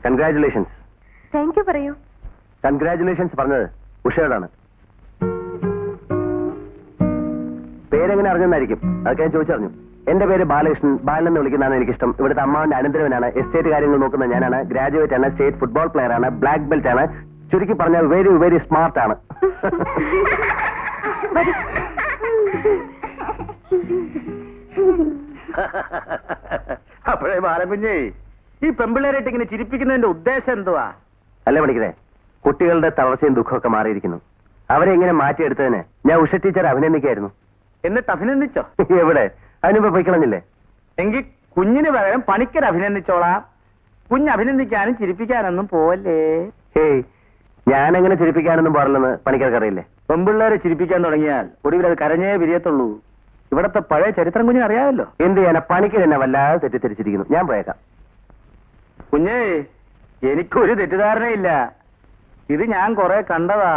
Congratulations. Thank you പറയൂ. Congratulations പറഞ്ഞത് ഉഷയോടാണ്. പേരെങ്ങനെ അറിഞ്ഞെന്നായിരിക്കും, അതൊക്കെ ഞാൻ ചോദിച്ചറിഞ്ഞു. എന്റെ പേര് ബാലകൃഷ്ണൻ. ബാലൻ എന്ന് വിളിക്കുന്നതാണ് എനിക്കിഷ്ടം. ഇവിടുത്തെ അമ്മാവന്റെ അനന്തരവനാണ്. എസ്റ്റേറ്റ് കാര്യങ്ങൾ നോക്കുന്ന ഞാനാണ്. ഗ്രാജുവേറ്റ് ആണ്. സ്റ്റേറ്റ് ഫുട്ബോൾ പ്ലെയർ ആണ്. ബ്ലാക്ക് ബെൽറ്റ് ആണ്. ചുരുക്കി പറഞ്ഞാൽ വെരി വെരി സ്മാർട്ട് ആണ്. അപ്പോഴേ ബാലകുഞ്ഞേ, ഈ പെമ്പിള്ളേരായിട്ട് ഇങ്ങനെ ചിരിപ്പിക്കുന്നതിന്റെ ഉദ്ദേശം എന്തുവാ? അല്ല പഠിക്കണേ, കുട്ടികളുടെ തളർച്ചയും ദുഃഖമൊക്കെ മാറിയിരിക്കുന്നു. അവരെ ഇങ്ങനെ മാറ്റിയെടുത്തതിന് ഞാൻ ഉഷ ടീച്ചർ അഭിനന്ദിക്കായിരുന്നു. എന്നിട്ട് അഭിനന്ദിച്ചോ? എവിടെ? അതിനുമ്പോ പോയിക്കളഞ്ഞില്ലേ? എങ്കിൽ കുഞ്ഞിന് പകരം പണിക്കർ അഭിനന്ദിച്ചോളാം. കുഞ്ഞ് അഭിനന്ദിക്കാനും ചിരിപ്പിക്കാനൊന്നും പോവല്ലേ. ഹേയ്, ഞാനെങ്ങനെ ചിരിപ്പിക്കാനൊന്നും പാടില്ലെന്ന് പണിക്കർക്കറിയില്ലേ? പെമ്പിള്ളേരെ ചിരിപ്പിക്കാൻ തുടങ്ങിയാൽ ഒടുവിൽ അത് കരഞ്ഞേ വിരിയത്തുള്ളൂ. ഇവിടത്തെ പഴയ ചരിത്രം കുഞ്ഞിന് അറിയാമല്ലോ. എന്ത് ചെയ്യാനാ, പണിക്കർ എന്നെ വല്ലാതെ തെറ്റിദ്ധരിച്ചിരിക്കുന്നു. ഞാൻ പോയേക്കാം. കുഞ്ഞേ, എനിക്കൊരു തെറ്റിദ്ധാരണയില്ല. ഇത് ഞാൻ കുറെ കണ്ടതാ.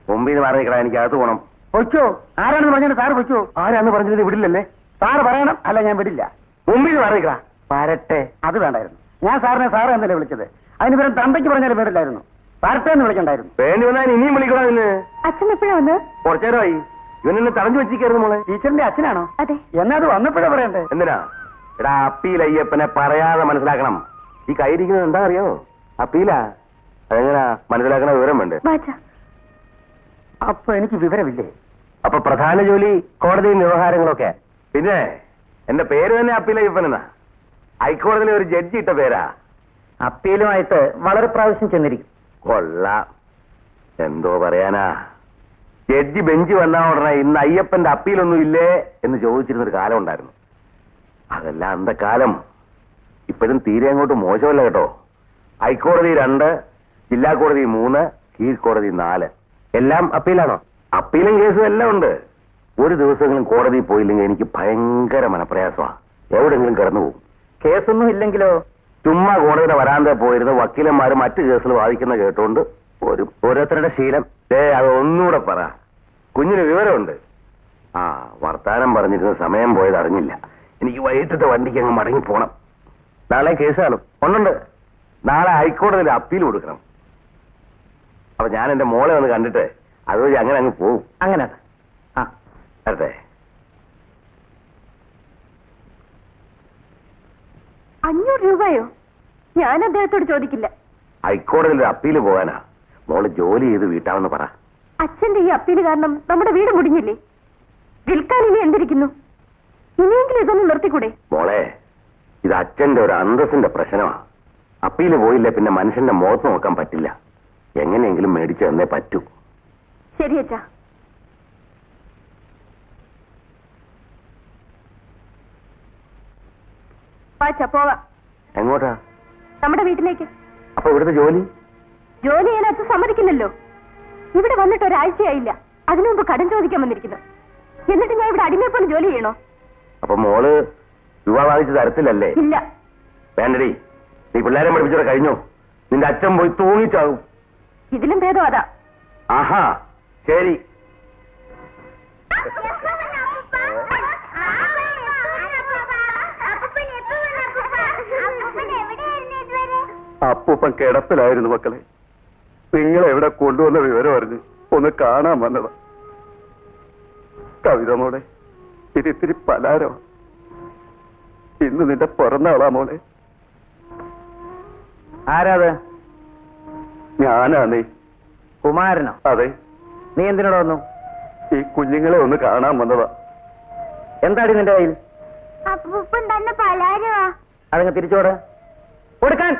മുമ്പിൽ നിന്ന് മാറി നിൽക്കണം, എനിക്ക് അകത്ത് പോകണം. പൊയ്ക്കോ. ആരാണെന്ന് പറഞ്ഞത് സാറ് പൊയ്ക്കോ. ആരാന്ന് പറഞ്ഞത് വിടില്ലല്ലേ? സാറ് പറയണം, അല്ല ഞാൻ വിടില്ല. മുമ്പിൽ നിന്ന് മാറി നിൽക്കണം. വരട്ടെ. അത് വേണ്ടായിരുന്നു. ഞാൻ സാറിനെ സാറ് എന്നല്ലേ വിളിച്ചത്. അതിന് പേരും തന്തയ്ക്ക് പറഞ്ഞാലും പേരില്ലായിരുന്നു. വരട്ടെ എന്ന് വിളിക്കണ്ടായിരുന്നു. വേണ്ടി വന്നാൽ ഇനിയും വിളിക്കണം. ഇന്ന് അച്ഛൻ എപ്പോഴാ വന്നത്? കുറച്ചു നേരമായി. ഇവനെന്നെ തടഞ്ഞു വെച്ചിരിക്കായിരുന്നു മോളെ. ടീച്ചറിന്റെ അച്ഛനാണോ? അതെ. എന്നാ അത് വന്നപ്പോഴേ പറയണ്ടേ? എന്തിനാ? എടാ, അപ്പീൽ അയ്യപ്പനെ പറയാതെ മനസ്സിലാക്കണം. ഈ കയ്യിരിക്കുന്നത് എന്താ അറിയോ? അപ്പീലാ. അതെങ്ങനാ മനസ്സിലാക്കണ വിവരം വേണ്ടേ? അപ്പൊ എനിക്ക് വിവരമില്ലേ? അപ്പൊ പ്രധാന ജോലി കോടതിയും വ്യവഹാരങ്ങളൊക്കെ. പിന്നെ എന്റെ പേര് തന്നെ അപ്പീൽ അയ്യപ്പനെന്നാ. ഹൈക്കോടതിയിലെ ഒരു ജഡ്ജി ഇട്ട പേരാ. അപ്പീലുമായിട്ട് വളരെ പ്രാവശ്യം ചെന്നിരിക്കും. കൊള്ളാം. എന്തോ പറയാനാ, ജഡ്ജി ബെഞ്ച് വന്നാ ഉടനെ ഇന്ന് അയ്യപ്പന്റെ അപ്പീലൊന്നും ഇല്ലേ എന്ന് ചോദിച്ചിരുന്നൊരു കാലം ഉണ്ടായിരുന്നു. അതല്ല അന്ത കാലം. ഇപ്പോഴും തീരെ അങ്ങോട്ട് മോശമല്ല കേട്ടോ. ഹൈക്കോടതി 2, ജില്ലാ കോടതി 3, കീഴ്ക്കോടതി 4. എല്ലാം അപ്പീലാണോ? അപ്പീലും കേസും എല്ലാം ഉണ്ട്. ഒരു ദിവസമെങ്കിലും കോടതി പോയില്ലെങ്കിൽ എനിക്ക് ഭയങ്കര മനപ്രയാസമാണ്. എവിടെങ്കിലും കിടന്നു പോകും. കേസൊന്നും ഇല്ലെങ്കിലോ? ചുമ്മാ കോടതിയുടെ വരാന്തെ പോയിരുന്ന് വക്കീലന്മാർ മറ്റു കേസുകൾ വാദിക്കുന്ന കേട്ടോണ്ട് ഓരോരുത്തരുടെ ശീലം. അത് ഒന്നുകൂടെ പറ. കുഞ്ഞിന് വിവരമുണ്ട്. ആ, വർത്താനം പറഞ്ഞിരുന്ന സമയം പോയത് അറിഞ്ഞില്ല. എനിക്ക് വൈകിട്ടത്തെ വണ്ടിക്ക് അങ്ങ് മടങ്ങി പോണം. നാളെ കേസ് കാണും. ഒന്നുണ്ട്. നാളെ ഹൈക്കോടതിയിൽ അപ്പീൽ കൊടുക്കണം. അപ്പൊ ഞാൻ എന്റെ മോളെ ഒന്ന് കണ്ടിട്ട് അതുവഴി അങ്ങനെ അങ്ങ് പോവും. അങ്ങനെ അതെ. 500 രൂപയോ? ഞാൻ അദ്ദേഹത്തോട് ചോദിക്കില്ല. ഹൈക്കോടതിയിൽ ഒരു അപ്പീൽ പോകാനാ. മോള് ജോലി ചെയ്ത് വീട്ടാമെന്ന് പറ. അച്ഛന്റെ ഈ അപ്പീല് കാരണം നമ്മുടെ വീട് മുടിഞ്ഞില്ലേ? വിൽക്കാൻ ഇനി എന്തിരിക്കുന്നു? ഇനിയെങ്കിലും ഇതൊന്നും നിർത്തിക്കൂടെ? മോളെ, ഇത് അച്ഛന്റെ ഒരു അന്തസ്സിന്റെ പ്രശ്നമാണ്. അപ്പീല് പോയില്ല പിന്നെ മനുഷ്യന്റെ മുഖത്ത് നോക്കാൻ പറ്റില്ല. എങ്ങനെയെങ്കിലും മേടിച്ചു തന്നേ പറ്റൂ. ശരി അച്ഛാ. പാച്ചാ പോവാ. എങ്ങോട്ടാ? നമ്മുടെ വീട്ടിലേക്ക്. അപ്പൊ ഇവിടുത്തെ ജോലി ചെയ്യാൻ അച്ഛൻ സമ്മതിക്കില്ലല്ലോ. ഇവിടെ വന്നിട്ട് ഒരാഴ്ചയായില്ല. അതിനു മുമ്പ് കടം ചോദിക്കാൻ വന്നിരിക്കുന്നു. എന്നിട്ട് ഞാൻ ഇവിടെ അടിമയെ പോലെ ജോലി ചെയ്യണോ? അപ്പൊ മോള് രൂപ വാങ്ങിച്ച് തരത്തില്ലല്ലേ? ഇല്ല. വേണ്ടടി, നീ പിള്ളേരെ പഠിപ്പിച്ചോടെ കഴിഞ്ഞു. നിന്റെ അച്ഛൻ പോയി തൂങ്ങിച്ചാവും. ഇതിലും ഭേദം അതാ. ആഹാ, ശരി. അപ്പൂപ്പൻ കിടപ്പിലായിരുന്നു മക്കളെ. നിങ്ങളെ എവിടെ കൊണ്ടുവന്ന വിവരം അറിഞ്ഞ് ഒന്ന് കാണാൻ വന്നതാ. കവിത മോളെ, ഇതിത്തിരി പലാരോ. ഇന്ന് നിന്റെ പിറന്നാളാ മോളെ. ആരാത്? ഞാനാണേ. കുമാരനോ? അതെ. നീ എന്തിനോട് വന്നു? ഈ കുഞ്ഞുങ്ങളെ ഒന്ന് കാണാൻ വന്നതാ. എന്താടി നിന്റെ കയ്യിൽ? അപ്പൂപ്പൻ തന്നെ പലാരോ. അതങ്ങ് തിരിച്ചോട്. കൊടുക്കാൻ.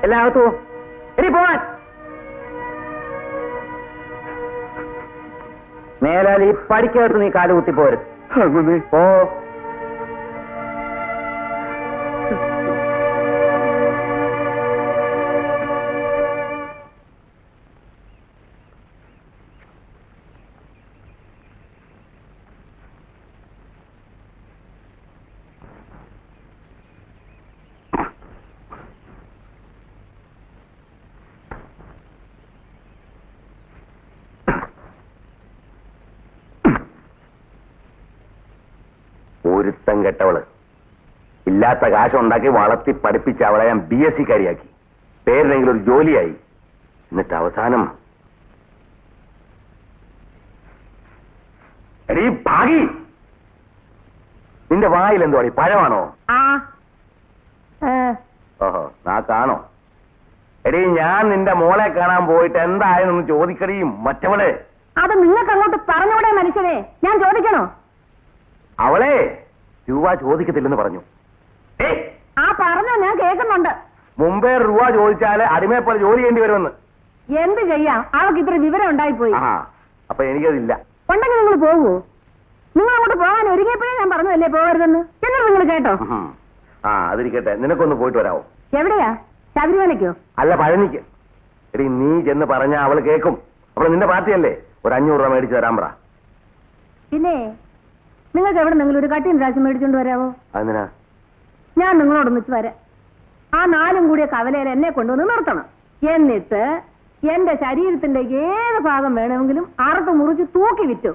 എല്ലാം അകത്തു പോ. ഇനി പോവാൻ. മേലാൽ ഈ പടിക്കകത്ത് നീ കാല് കുത്തിപ്പോരുത്. ഓ, ഒരുത്തം കെട്ടവള്. ഇല്ലാത്ത കാശുണ്ടാക്കി വളർത്തി പഠിപ്പിച്ച് അവളെ ഞാൻ BSc കാരിയാക്കി, പേരിനെങ്കിലും ഒരു ജോലിയായി. എന്നിട്ട് അവസാനം എടീ ഭാഗി, നിന്റെ വായിൽ എന്തോ പഴമാണോ? ഓഹോ, നാക്കാണോ? എടീ, ഞാൻ നിന്റെ മോളെ കാണാൻ പോയിട്ട് എന്തായെന്ന് ചോദിക്കടിയും മറ്റവളെ. അത് നിങ്ങൾക്ക് അങ്ങോട്ട് പറഞ്ഞൂടെ മനുഷ്യനെ? ഞാൻ ചോദിക്കണോ? അവളെ രൂപ ചോദിക്കത്തില്ലെന്ന് പറഞ്ഞു. ആ പറഞ്ഞോ, ഞാൻ കേൾക്കുന്നുണ്ട്. മുമ്പേ രൂപ ചോദിച്ചാല് അടിമയെ പോലെ ജോലി ചെയ്യേണ്ടി വരുമെന്ന്. എന്ത് ചെയ്യാം, അവൾക്ക് ഇത്ര വിവരം ഉണ്ടായിപ്പോയി. ആ, അപ്പൊ എനിക്കതില്ല. ഉണ്ടെങ്കിൽ നിങ്ങൾ പോവോ? നിങ്ങൾ അങ്ങോട്ട് പോകാൻ ഒരുങ്ങിയപ്പോഴേ ഞാൻ പറഞ്ഞതല്ലേ പോകരുതെന്ന്. എന്നിട്ട് നിങ്ങൾ കേട്ടോ? ആ, അതിരിക്കട്ടെ. നിനക്കൊന്ന് പോയിട്ട് വരാവോ? എവിടെയാ? ശബരിമലയ്ക്കോ? അല്ല, പഴനിക്ക്. എടി, നീ ചെന്ന് പറഞ്ഞാ അവള് കേൾക്കും. അവള് നിന്റെ പാർട്ടിയല്ലേ? ഒരു 500 രൂപ മേടിച്ച് തരാൻ പറ. പിന്നെ നിങ്ങൾക്ക് എവിടെ നിങ്ങൾ ഒരു കട്ടിയും രാശി മേടിച്ചോണ്ട് വരാവോ? അതിനാ ഞാൻ നിങ്ങളോടൊന്നിച്ച് വരാം. ആ 4 കൂടിയ കവലയിൽ എന്നെ കൊണ്ടുവന്ന് നിർത്തണം. എന്നിട്ട് എന്റെ ശരീരത്തിന്റെ ഏത് ഭാഗം വേണമെങ്കിലും അറുത്ത് മുറിച്ച് തൂക്കി വിറ്റു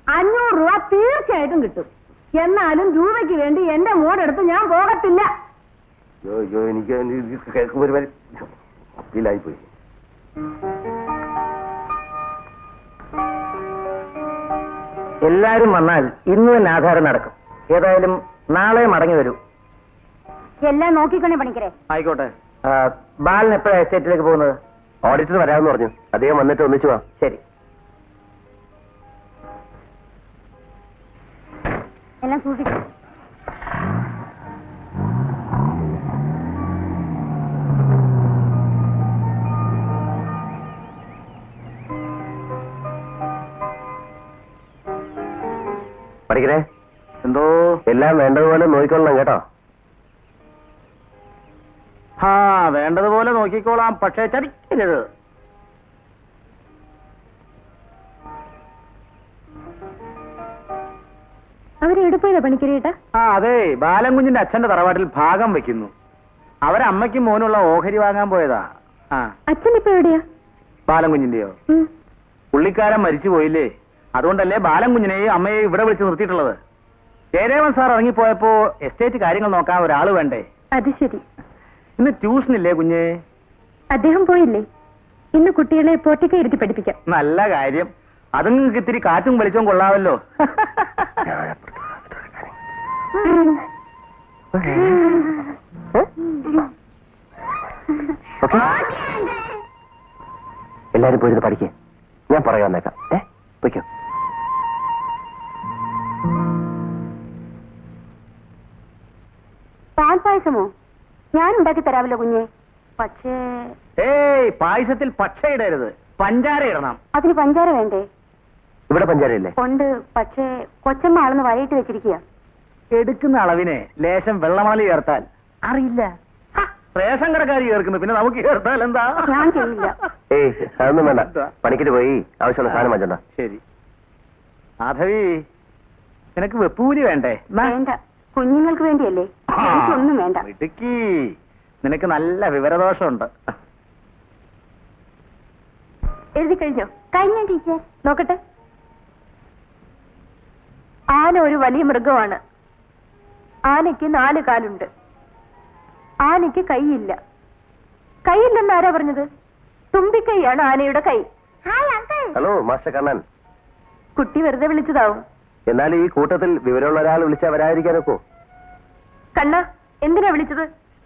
500 രൂപ തീർച്ചയായിട്ടും കിട്ടും. എന്നാലും രൂപയ്ക്ക് വേണ്ടി എന്റെ മോടെടുത്ത് ഞാൻ പോകത്തില്ല. എനിക്ക് കേൾക്കുമ്പോ ഒരു അപ്പീലായിപ്പോയി. എല്ലാരും വന്നാൽ ഇന്ന് തന്നെ ആധാരം നടക്കും. ഏതായാലും നാളെ മടങ്ങി വരൂ. എല്ലാം നോക്കിക്കൊണ്ടേ പണിക്കരെ. ആയിക്കോട്ടെ. ബാലൻ എപ്പോഴാണ് എസ്റ്റേറ്റിലേക്ക് പോകുന്നത്? ഓഡിറ്റർ വരാമെന്ന് പറഞ്ഞു. അദ്ദേഹം വന്നിട്ട് ഒന്നിച്ചു വാ. ശരി. എല്ലാം സൂക്ഷിക്കും. പഠിക്കണേ. എന്തോ? എല്ലാം വേണ്ടതുപോലെ നോക്കിക്കൊള്ളണം കേട്ടോ. വേണ്ടതുപോലെ നോക്കിക്കോളാം, പക്ഷേ ചതിക്കരുത്. അവരെ എടുപ്പോയതാ പണിക്കരേട്ടാ? അതെ, ബാലൻകുഞ്ഞിന്റെ അച്ഛന്റെ തറവാട്ടിൽ ഭാഗം വെക്കുന്നു. അവരമ്മയ്ക്കും മോനുള്ള ഓഹരി വാങ്ങാൻ പോയതാ. അച്ഛൻ ഇപ്പൊ എവിടെയാ? ബാലൻകുഞ്ഞിന്റെയോ? പുള്ളിക്കാരൻ മരിച്ചു പോയില്ലേ, അതുകൊണ്ടല്ലേ ബാലൻകുഞ്ഞിനെയും അമ്മയെയും ഇവിടെ വിളിച്ച് നിർത്തിയിട്ടുള്ളത്. ജയദേവൻ സാർ ഇറങ്ങിപ്പോയപ്പോ എസ്റ്റേറ്റ് കാര്യങ്ങൾ നോക്കാൻ ഒരാള് വേണ്ടേ? അത് ശരി. ഇന്ന് ട്യൂഷനില്ലേ കുഞ്ഞേ? അദ്ദേഹം പോയില്ലേ? ഇന്ന് കുട്ടികളെ പോറ്റിക്ക ഇരുത്തി പഠിപ്പിക്കാം. നല്ല കാര്യം. അത് നിങ്ങൾക്ക് ഇത്തിരി കാറ്റും വെളിച്ചവും കൊള്ളാമല്ലോ. എല്ലാരും പോയിരുന്ന് പഠിക്കേ. ഞാൻ പറയാൻ വന്നേക്കാം. വയ്ക്കോ. പാൽ പായസമോ? ഞാൻ ഉണ്ടാക്കി തരാമല്ലോ കുഞ്ഞെ. പക്ഷേ പായസത്തിൽ പച്ച ഇടരുത്, പഞ്ചാര ഇടണം. അതിന് പഞ്ചാര വേണ്ടേ? ഇവിടെ പഞ്ചാരയില്ലേ? ഉണ്ട്, പക്ഷേ കൊച്ചമ്മ ആളെന്ന് വരയിട്ട് വെച്ചിരിക്കുക. എടുക്കുന്ന അളവിനെ ലേശം വെള്ളമാലി ചേർത്താൽ അറിയില്ല. റേഷൻ കടക്കാരി ചേർക്കുന്നു, പിന്നെ നമുക്ക് ചേർത്താൽ എന്താ? ഞാൻ ചെയ്യില്ല. അതൊന്നും വേണ്ട. പണിക്കിട്ട് പോയി ആവശ്യമുള്ള സാധനം വാങ്ങിച്ചോണ്ടാ. ശരി. മാധവി, നിനക്ക് വെപ്പൂലി വേണ്ടേ? വേണ്ട, കുഞ്ഞുങ്ങൾക്ക് വേണ്ടിയല്ലേ. ഒന്നും വേണ്ട. മിടുക്കി, നിനക്ക് നല്ല വിവരദോഷമുണ്ട്. എഴുതി കഴിഞ്ഞോ? കഴിഞ്ഞു ടീച്ചർ. നോക്കട്ടെ. ആന ഒരു വലിയ മൃഗമാണ്. ആനയ്ക്ക് 4 കാലുണ്ട്. ആനയ്ക്ക് കൈയില്ല. കൈയില്ലെന്ന് ആരാ പറഞ്ഞത്? തുമ്പിക്കൈയാണ് ആനയുടെ കൈ. Hello master Kannan. കുട്ടി വെറുതെ വിളിച്ചതാവും. എന്നാൽ ഈ കൂട്ടത്തിൽ വിവരമുള്ള ഒരാൾ വിളിച്ചാൽ വരാതിരിക്കാനൊക്കോ? കണ്ണ, എന്തിനാ വിളിച്ചത്?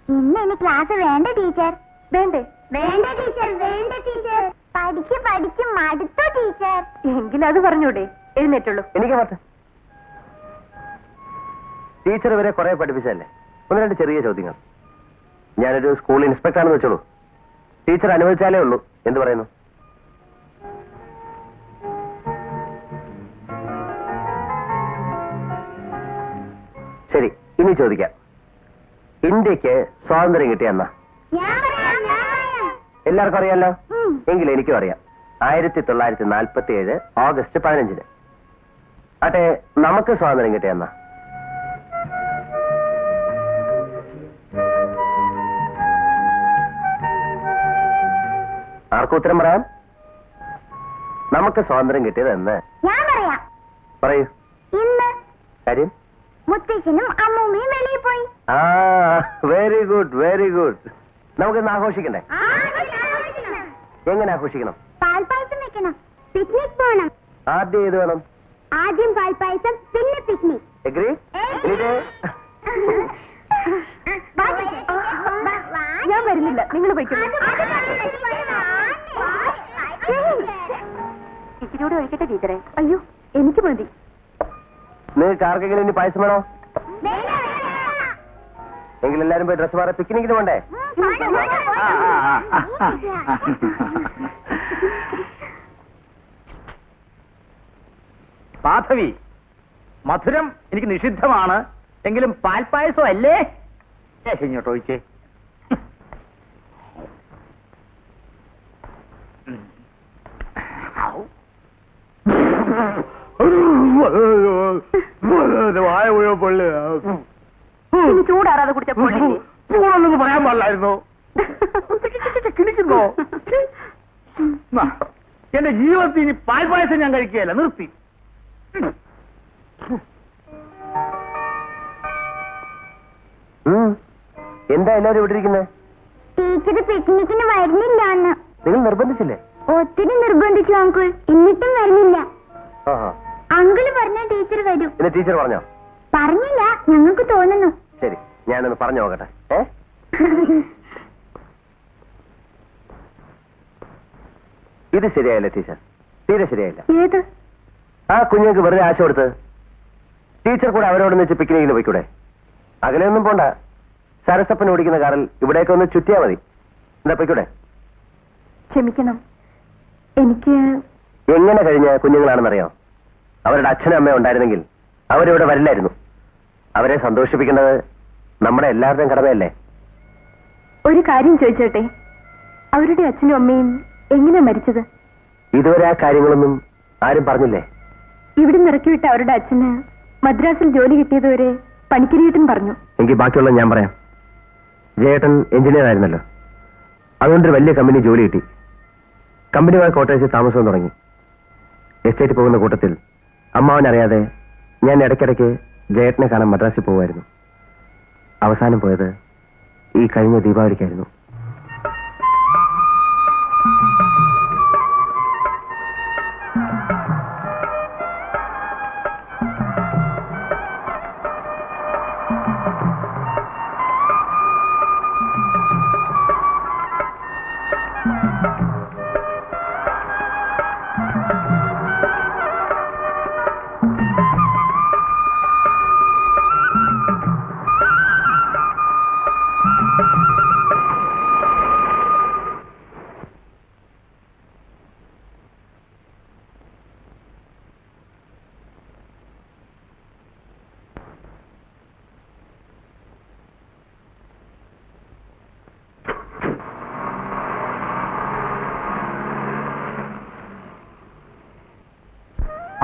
ഇന്ന് എനിക്ക് ക്ലാസ് വേണ്ട ടീച്ചർ. വേണ്ടേ? വേണ്ട ടീച്ചർ, വേണ്ട ടീച്ചർ. പഠിച്ച് പഠിച്ച് മടുത്തു ടീച്ചർ. എങ്കിലും അത് പറഞ്ഞൂടെ? എഴുന്നേറ്റുള്ളൂ. എനിക്ക് മാറ്റ ടീച്ചർ ഇവരെ കുറെ പഠിപ്പിച്ചല്ലേ. 1-2 ചെറിയ ചോദ്യങ്ങൾ. ഞാനൊരു സ്കൂൾ ഇൻസ്പെക്ടറാണെന്ന് വെച്ചോളൂ. ടീച്ചർ അനുവദിച്ചാലേ ഉള്ളൂ. എന്ത് പറയുന്നു? ശരി, ഇനി ചോദിക്കാം. ഇന്ത്യക്ക് സ്വാതന്ത്ര്യം കിട്ടിയ എന്നാ? ഞാൻ പറയാം. എല്ലാവർക്കും അറിയാലോ. എങ്കിലും എനിക്കും അറിയാം. 1947 ഓഗസ്റ്റ് 15. ആട്ടെ, നമുക്ക് സ്വാതന്ത്ര്യം കിട്ടിയ എന്നാ? ആർക്കും ഉത്തരം പറയാം? നമുക്ക് സ്വാതന്ത്ര്യം കിട്ടിയത് എന്ന്? ഞാൻ പറയാം. പറയൂ. ഇന്ന് കാര്യം? മുത്തശ്ശനും അമ്മൂമ്മയും വെളിയിൽ പോയി. Very good very good. നമുക്കിന്ന് ആഘോഷിക്കണ്ടേ? എങ്ങനെ ആഘോഷിക്കണം? പാൽപ്പായസം വെക്കണം, പിക്നിക് പോകണം. ആദ്യം ഏത് വേണം? ആദ്യം പാൽപ്പായസം, പിന്നെ പിക്നിക്. എഗ്രി? ഞാൻ വരുന്നില്ല, നിങ്ങൾ പോയിക്കോളൂ. ഇച്ചിരിയോട് ഒഴിക്കട്ടെ ടീച്ചറെ? അയ്യോ, എനിക്ക് മതി. നിങ്ങൾക്ക് ആർക്കെങ്കിലും ഇനി പായസം വേണോ? എങ്കിൽ എല്ലാരും പോയി ഡ്രസ് മാറി പിക്നിക്കിന് പോണ്ടേ? മാധവി, മധുരം എനിക്ക് നിഷിദ്ധമാണ്, എങ്കിലും പാൽപ്പായസം അല്ലേ? ഇങ്ങോട്ട് ഒഴിച്ചേ. വായ മുഴുവൻ പൊള്ളി. ചൂടാറാതെ കുടിച്ച പൊള്ളില്ലേ? ചൂടൊന്നും പറയാൻ പാടില്ലായിരുന്നു. കിണിക്കുന്നോ? എന്റെ ജീവിതത്തിൽ ഇനി പാൽപ്പായസം ഞാൻ കഴിക്കുകയല്ല, നിർത്തി. എന്താ എല്ലാവരും ഇവിടെ ഇരിക്കുന്നത്? ടീച്ചർ പിക്നിക്കിന് വരുന്നില്ല എന്ന്. നിങ്ങൾ നിർബന്ധിച്ചില്ലേ? ഒത്തിരി നിർബന്ധിച്ചു അങ്കിൾ, എന്നിട്ടും വരുന്നില്ല. ആഹാ. അങ്കിള് പറഞ്ഞ ടീച്ചർ വരും. പിന്നെ ടീച്ചർ പറഞ്ഞോ? പറഞ്ഞില്ല, ഞങ്ങൾക്ക് തോന്നുന്നു. ശരി, ഞാനൊന്ന് പറഞ്ഞു നോക്കട്ടെ. ഇത് ശരിയായില്ല ടീച്ചർ, തീരെ ശരിയായില്ല. ഏത്? ആ കുഞ്ഞുങ്ങൾക്ക് വെറുതെ ആശ കൊടുത്ത് ടീച്ചർ കൂടെ അവരോട് വെച്ച് പിക്നിക്കിന് പോയിക്കൂടെ? അകലെയൊന്നും പോണ്ട, സരസപ്പൻ ഓടിക്കുന്ന കാറിൽ ഇവിടേക്ക് ഒന്ന് ചുറ്റിയാ മതി. എന്താ പോയിക്കൂടെ? ക്ഷമിക്കണം, എനിക്ക് എങ്ങനെ കഴിഞ്ഞ കുഞ്ഞുങ്ങളാണെന്നറിയോ? അവരുടെ അച്ഛനും അമ്മയും ഉണ്ടായിരുന്നെങ്കിൽ അവരിവിടെ വരില്ലായിരുന്നു. അവരെ സന്തോഷിപ്പിക്കേണ്ടത് നമ്മുടെ എല്ലാവരുടെയും കടമയല്ലേ? ഒരു കാര്യം ചോദിച്ചോട്ടെ, അവരുടെ അച്ഛനും അമ്മയും എങ്ങനെ മരിച്ചത്? ഇതുവരെ ആ കാര്യങ്ങളൊന്നും ആരും പറഞ്ഞില്ലേ? ഇവിടെ ഇറക്കിവിട്ട അവരുടെ അച്ഛന് മദ്രാസിൽ ജോലി കിട്ടിയതുവരെ പണിക്കരിയേട്ടൻ പറഞ്ഞു. എങ്കിൽ ബാക്കിയുള്ളത് ഞാൻ പറയാം. ജയേട്ടൻ എഞ്ചിനീയർ ആയിരുന്നല്ലോ, അതുകൊണ്ടൊരു വലിയ കമ്പനി ജോലി കിട്ടി. കമ്പനിവായ ക്വാർട്ടേഴ്സിൽ താമസവും തുടങ്ങി. എസ്റ്റേറ്റ് പോകുന്ന കൂട്ടത്തിൽ അമ്മാവനറിയാതെ ഞാൻ ഇടയ്ക്കിടയ്ക്ക് ജയേട്ടനെ കാണാൻ മദ്രാസിൽ പോകുമായിരുന്നു. അവസാനം പോയത് ഈ കഴിഞ്ഞ ദീപാവലിക്കായിരുന്നു.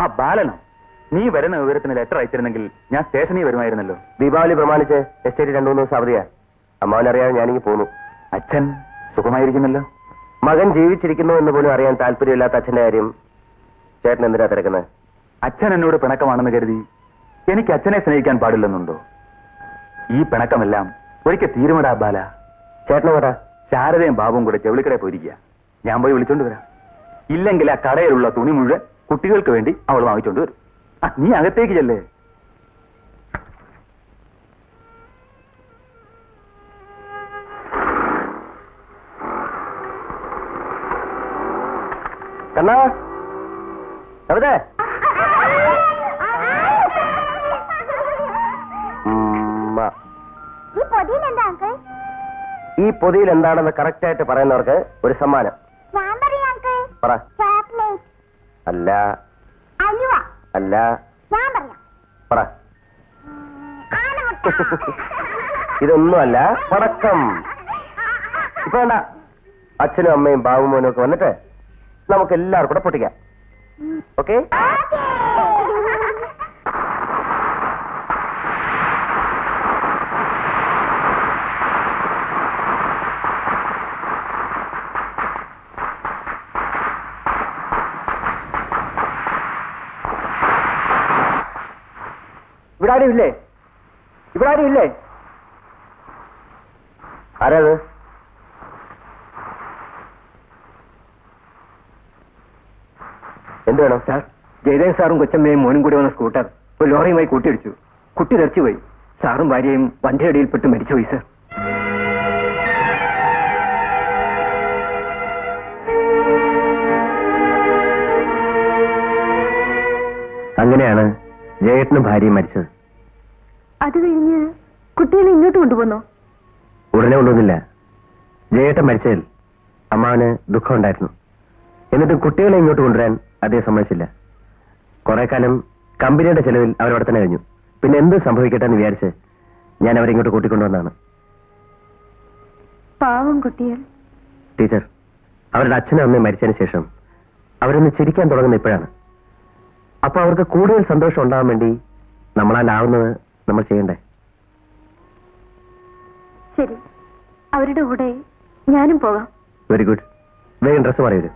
ആ ബാലനോ? നീ വരുന്ന വിവരത്തിന് ലെറ്റർ അയച്ചിരുന്നെങ്കിൽ ഞാൻ സ്റ്റേഷനിൽ വരുമായിരുന്നല്ലോ. ദീപാവലി പ്രമാണിച്ച് എസ്റ്റേറ്റ് 2-3 ദിവസം അവധിയാ. അമ്മാവനറിയാതെ ഞാനിങ്ങി പോന്നു. അച്ഛൻ സുഖമായിരിക്കുന്നല്ലോ? മകൻ ജീവിച്ചിരിക്കുന്നു എന്ന് പോലും അറിയാൻ താല്പര്യമില്ലാത്ത അച്ഛന്റെ കാര്യം ചേട്ടൻ എന്തിനാ തിരക്കുന്നത്? അച്ഛൻ എന്നോട് പിണക്കമാണെന്ന് കരുതി എനിക്ക് അച്ഛനെ സ്നേഹിക്കാൻ പാടില്ലെന്നുണ്ടോ? ഈ പിണക്കമെല്ലാം ഒരിക്കൽ തീരുമാനാ ബാല. ചേട്ടനെ വേടാ. ശാരദയും ബാബുവും കൂടെ ജൗളിക്കടയിൽ പോയിരിക്കുക. ഞാൻ പോയി വിളിച്ചോണ്ട് വരാം. ഇല്ലെങ്കിൽ ആ കടയിലുള്ള തുണി മുഴുവൻ കുട്ടികൾക്ക് വേണ്ടി അവൾ വാങ്ങിച്ചോണ്ട് വരും. നീ അകത്തേക്ക് ചെല്ലേ. കണ്ണാ, എവിടെ? ഈ പൊതിയിൽ എന്താ അങ്കിൾ? ഈ പൊതിയിൽ എന്താണെന്ന് കറക്റ്റ് ആയിട്ട് പറയുന്നവർക്ക് ഒരു സമ്മാനം. ഞാൻ പറയാം അങ്കിൾ. പറ. ചോക്ലേറ്റ്. അല്ല. അലുവ. അല്ല. ഞാൻ പറയാം. പറ. ആനമുട്ട. ഇതൊന്നുമല്ല, പടക്കം. ഇപ്പൊ വേണ്ട, അച്ഛനും അമ്മയും ബാബുമോനും ഒക്കെ വന്നിട്ട് നമുക്ക് എല്ലാവർക്കും കൂടെ പൊട്ടിക്കാം. ഓക്കെ? ഇവിടെ ആരും ഇല്ലേ? ഇവിടെ ആരും ഇല്ലേ? ആരാത്? എന്ത് വേണം? സാർ, ജയദേവ് സാറും കൊച്ചമ്മയും മോനും കൂടി വന്ന സ്കൂട്ടർ ഒരു ലോറിയുമായി കൂട്ടിയിടിച്ചു. കുട്ടി തെറിച്ചുപോയി. സാറും ഭാര്യയും വണ്ടിയുടെ അടിയിൽപ്പെട്ട് മരിച്ചുപോയി സാർ. അങ്ങനെയാണ് ജയേട്ടനും ഭാര്യയും മരിച്ചത്. അത് കഴിഞ്ഞ് കുട്ടികളെ ഇങ്ങോട്ട് കൊണ്ടുപോന്നോ? ഉടനെ കൊണ്ടൊന്നില്ല. ജയേട്ടൻ മരിച്ചതിൽ അമ്മാവന് ദുഃഖമുണ്ടായിരുന്നു. എന്നിട്ട് കുട്ടികളെ ഇങ്ങോട്ട് കൊണ്ടുവരാൻ അദ്ദേഹം സമ്മതിച്ചില്ല. കുറെ കാലം കമ്പനിയുടെ ചെലവിൽ അവരവിടെ തന്നെ കഴിഞ്ഞു. പിന്നെ എന്ത് സംഭവിക്കട്ടെ എന്ന് വിചാരിച്ച് ഞാൻ അവരെ ഇങ്ങോട്ട് കൂട്ടിക്കൊണ്ടുവന്നാണ്. പാവം കുട്ടികൾ. ടീച്ചർ, അവരുടെ അച്ഛനും അമ്മയും മരിച്ചതിന് ശേഷം അവരൊന്ന് ചിരിക്കാൻ തുടങ്ങുന്ന ഇപ്പോഴാണ്. അപ്പൊ അവർക്ക് കൂടുതൽ സന്തോഷം ഉണ്ടാവാൻ വേണ്ടി നമ്മളാലാവുന്നത് നമ്മൾ ചെയ്യണ്ടേ? ശരി, അവരുടെ കൂടെ ഞാനും പോകാം. Very good. വേഗം ഡ്രസ്സ് പറയൂ.